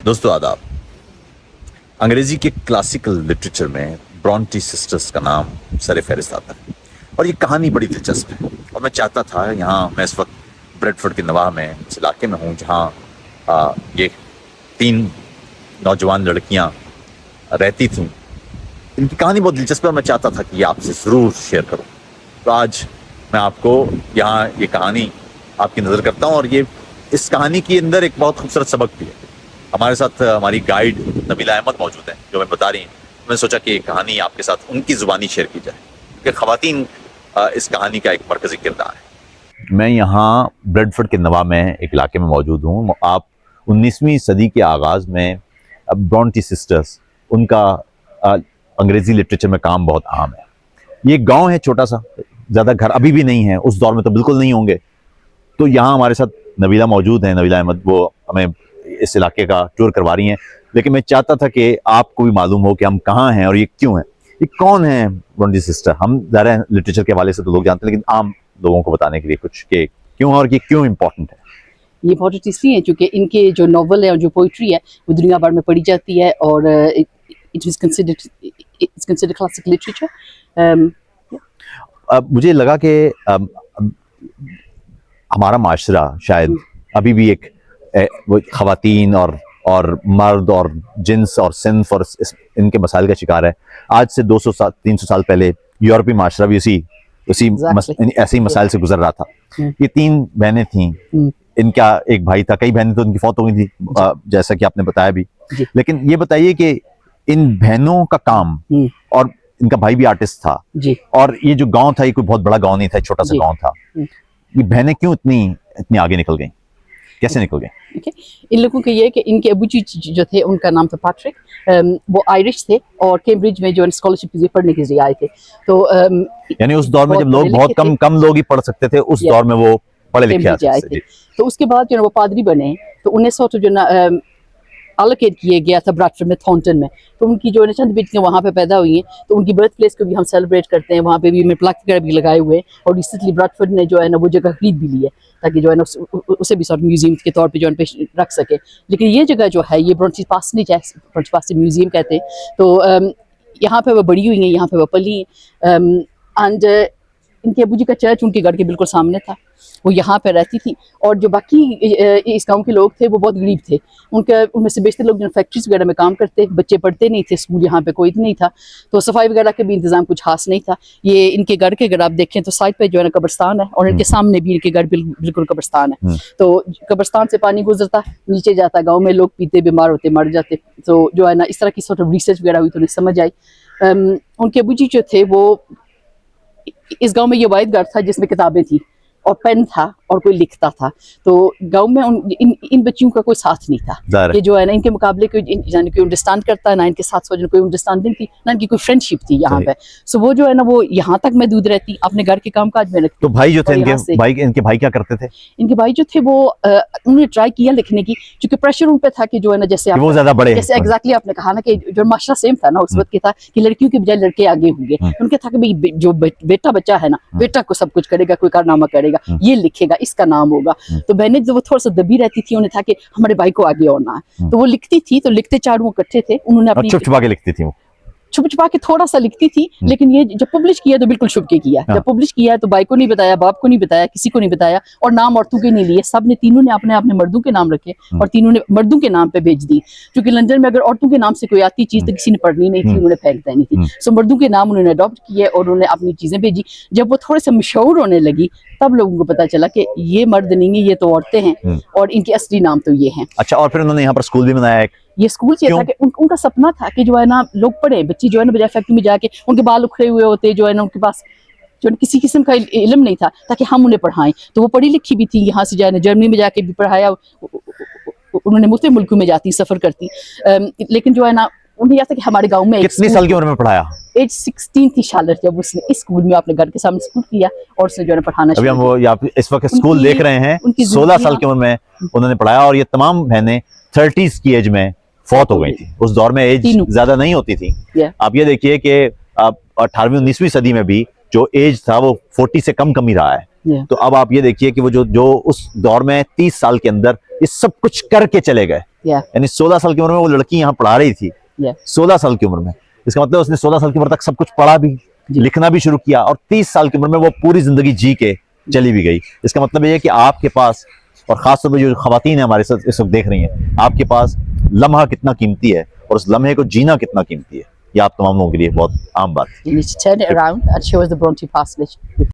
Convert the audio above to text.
दोस्तों आदाब। अंग्रेजी के क्लासिकल लिटरेचर में ब्रॉन्टी सिस्टर्स का नाम सर फहरिस्त आता है और ये कहानी बड़ी दिलचस्प है। और मैं चाहता था, यहाँ मैं इस वक्त ब्रेडफोर्ड के नवाह में इस इलाके में हूँ जहाँ ये 3 नौजवान लड़कियाँ रहती थीं। इनकी कहानी बहुत दिलचस्प है और मैं चाहता था कि ये आपसे ज़रूर शेयर करूँ। तो आज मैं आपको यहाँ ये कहानी आपकी नज़र करता हूँ और ये इस कहानी के अंदर एक बहुत खूबसूरत सबक भी है। हमारे साथ हमारी गाइड नबीला अहमद मौजूद हैं जो मैं बता रही हैं। मैंने सोचा कि ये कहानी आपके साथ उनकी ज़ुबानी शेयर की जाए क्योंकि ख़वातीन इस कहानी का एक मरकज़ी किरदार है। मैं यहाँ ब्रेडफोर्ड के नवा में एक इलाके में मौजूद हूँ। आप 19वीं सदी के आगाज़ में ब्रॉन्टी सिस्टर्स, उनका अंग्रेज़ी लिटरेचर में काम बहुत आम है। ये गांव है छोटा सा, ज़्यादा घर अभी भी नहीं है, उस दौर में तो बिल्कुल नहीं होंगे। तो यहाँ हमारे साथ नबीला मौजूद हैं, नबीला अहमद, वो हमें इस इलाके का टूर करवा रही हैं। लेकिन मैं चाहता था कि आपको भी मालूम हो कि हम कहाँ हैं और ये क्यों हैं, ये कौन है ब्रॉन्टी सिस्टर। हम ज़रा लिटरेचर के हवाले से तो लोग जानते हैं, लेकिन आम लोगों को बताने के लिए कुछ कि क्यों और ये क्यों इम्पोर्टेंट है। ये इम्पोर्टेंट इसलिए है क्योंकि इनके जो नॉवल है और जो पोइट्री है वो दुनिया भर में पढ़ी जाती है और it is considered classic literature. मुझे लगा कि हमारा माशरा शायद अभी भी एक वो ख़वातीन और मर्द और जिन्स और सिन्फ और इनके मसाइल का शिकार है। आज से 200-300 साल पहले यूरोपीय माशरा भी ऐसे ही मसाइल से गुजर रहा था। ये 3 बहनें थीं, इनका एक भाई था, कई बहनें तो इनकी फौत हो गई थी जैसा कि आपने बताया भी। लेकिन ये बताइए कि इन बहनों का काम, और इनका भाई भी आर्टिस्ट था जी, और ये जो गांव था ये कोई बहुत बड़ा गांव नहीं था, छोटा सा गांव था। ये बहनें क्यों इतनी आगे निकल गई, कैसे निकल गई? इन लोगों का ये है कि इनके अबू जी जो थे उनका नाम था पैट्रिक। वो आयरिश थे और कैम्ब्रिज में जो स्कॉलरशिप के लिए पढ़ने के लिए आए थे। तो यानी उस दौर में जब लोग बहुत कम लोग ही पढ़ सकते थे, उस दौर में वो पढ़े लिखे आए थे। तो उसके बाद जो वो पादरी बने, तो उन्हें सॉर्ट ऑफ जो अलोकेट किया गया था ब्रैडफोर्ड में, थॉर्नटन में। तो उनकी जो चंद बेटियां वहाँ पे पैदा हुई हैं, तो उनकी बर्थ प्लेस को भी हम सेलिब्रेट करते हैं। वहाँ पे भी प्लक वगैरह भी लगाए हुए हैं और रिसेंटली ब्रैडफोर्ड ने जो है ना वो जगह खरीद भी ली है ताकि जो है ना उसे भी सॉर्ट म्यूजियम के तौर पे जो है रख सके। लेकिन ये जगह जो है ये ब्रॉन्टी पार्सनेज है, ब्रॉन्टी पार्सनेज म्यूजियम कहते हैं। तो यहाँ पे वो बड़ी हुई हैं, यहाँ पे वो पली हैं। एंड इनके अबू जी का चर्च उनके घर के बिल्कुल सामने था, वो यहाँ पे रहती थी। और जो बाकी इस गांव के लोग थे वो बहुत गरीब थे। उनमें से बेशतर लोग जो फैक्ट्रीज वगैरह में काम करते, बच्चे पढ़ते नहीं थे, स्कूल यहाँ पे कोई नहीं था, तो सफाई वगैरह का भी इंतजाम कुछ खास नहीं था। ये इनके घर के अगर आप देखें तो साइड पे जो है ना कब्रिस्तान है और इनके सामने भी इनके घर बिल्कुल कब्रिस्तान है। तो कब्रिस्तान से पानी गुजरता, नीचे जाता, गाँव में लोग पीते, बीमार होते, मर जाते। तो जो है ना इस तरह की सॉर्ट ऑफ रिसर्च वगैरह हुई तो उन्हें समझ आई। उनके अबू जी जो थे वो, इस गांव में ये वाहिद घर था जिसमें किताबें थी और पेन था और कोई लिखता था। तो गांव में इन बच्चियों का कोई साथ नहीं था कि जो है ना इनके मुकाबले कोई अंडरस्टैंड करता, ना इनके साथ कोई अंडरस्टैंडिंग थी, ना इनकी कोई फ्रेंडशिप थी यहाँ पे। सो वो जो है ना वो यहाँ तक महदूद रहती, अपने घर के काम काज में रखती। तो भाई जो थे इनके भाई क्या करते थे? इनके भाई जो थे वो उन्होंने ट्राई किया लिखने की, क्योंकि प्रेशर उन पे था कि जो है ना जैसे वो ज्यादा बड़े, जैसे एग्जैक्टली आपने कहा ना कि जो माशरा सेम था ना उस वक्त के था कि लड़कियों के बजाय लड़के आगे होंगे। उनके था कि भाई जो बेटा बच्चा है ना, बेटा को सब कुछ करेगा, कोई कारनामा करेगा, ये लिखेगा, इसका नाम होगा। तो बहनें जो वो थोड़ा सा दबी रहती थी, उन्हें था कि हमारे भाई को आगे होना है। तो वो लिखती थी, तो लिखते 4 वो इकट्ठे थे। उन्होंने अपनी छुप छुपा के लिखती थी, वो छुप छुपा के थोड़ा सा लिखती थी। लेकिन ये जब पब्लिश किया तो बिल्कुल छुप के किया। जब पब्लिश किया तो भाई को नहीं बताया, बाप को नहीं बताया, किसी को नहीं बताया, और नाम औरतों के नहीं लिए। सब ने, तीनों ने अपने मर्दों के नाम रखे और तीनों ने मर्दों के नाम पे भेज दी, क्योंकि लंदन में अगर औरतों के नाम से कोई आती चीज तो किसी ने पढ़नी नहीं थी, उन्होंने फेंक देनी थी। सो मर्दों के नाम उन्होंने अडॉप्ट किए और उन्होंने अपनी चीजें भेजी। जब वो थोड़े से मशहूर होने लगी तब लोगों को पता चला कि ये मर्द नहीं है, ये तो औरतें हैं और इनके असली नाम तो ये हैं। अच्छा, और फिर उन्होंने यहाँ पर स्कूल भी बनाया एक। ये स्कूल ये था कि उनका सपना था कि जो है ना लोग पढ़े, बच्ची जो है ना बजाय फैक्ट्री में जाके उनके बाल उखड़े हुए होते, जो है ना उनके पास जो किसी किस्म का इल्म नहीं था, ताकि हम उन्हें पढ़ाएं। तो वो पढ़ी लिखी भी थी, यहाँ से जो है ना जर्मनी में जाके भी पढ़ाया, उन्होंने मुख्तलिफ मुल्कों में जाती, सफर करती। लेकिन जो है ना उन्हें यह था कि हमारे गाँव में कितनी साल की उम्र में पढ़ाया? एज 16 थी शार्लेट, जब उसने इस स्कूल में अपने घर के सामने स्कूल किया और उसने जो है पढ़ाना शुरू किया। अभी हम वो यहाँ इस वक्त स्कूल देख रहे हैं, 16 साल की उम्र में उन्होंने पढ़ाया और ये तमाम बहनें 30s की एज में फौत हो गई थी। उस दौर में एज ज्यादा नहीं होती थी। आप ये देखिए कि 18वीं 19वीं सदी में भी जो एज था वो 40 से कम ही रहा है। तो अब आप ये देखिए कि वो जो उस दौर में 30 साल के अंदर ये सब कुछ करके चले गए। Yeah. यानी 16 साल की उम्र में वो लड़की यहाँ पढ़ा रही थी, Yeah. 16 साल की उम्र में। इसका मतलब उसने 16 साल की उम्र तक सब कुछ पढ़ा भी, जी। लिखना भी शुरू किया, और 30 साल की उम्र में वो पूरी जिंदगी जी के चली भी गई। इसका मतलब ये है कि आपके पास, और खासतौर पर जो खवातीन है हमारे साथ इस वक्त देख रही हैं, आपके पास लम्हा कितना कीमती है और उस लम्हे को जीना कितना कीमती है, ये आप तमाम लोगों के लिए बहुत आम बात है। You need to turn it around and show us the Bronte Parsonage.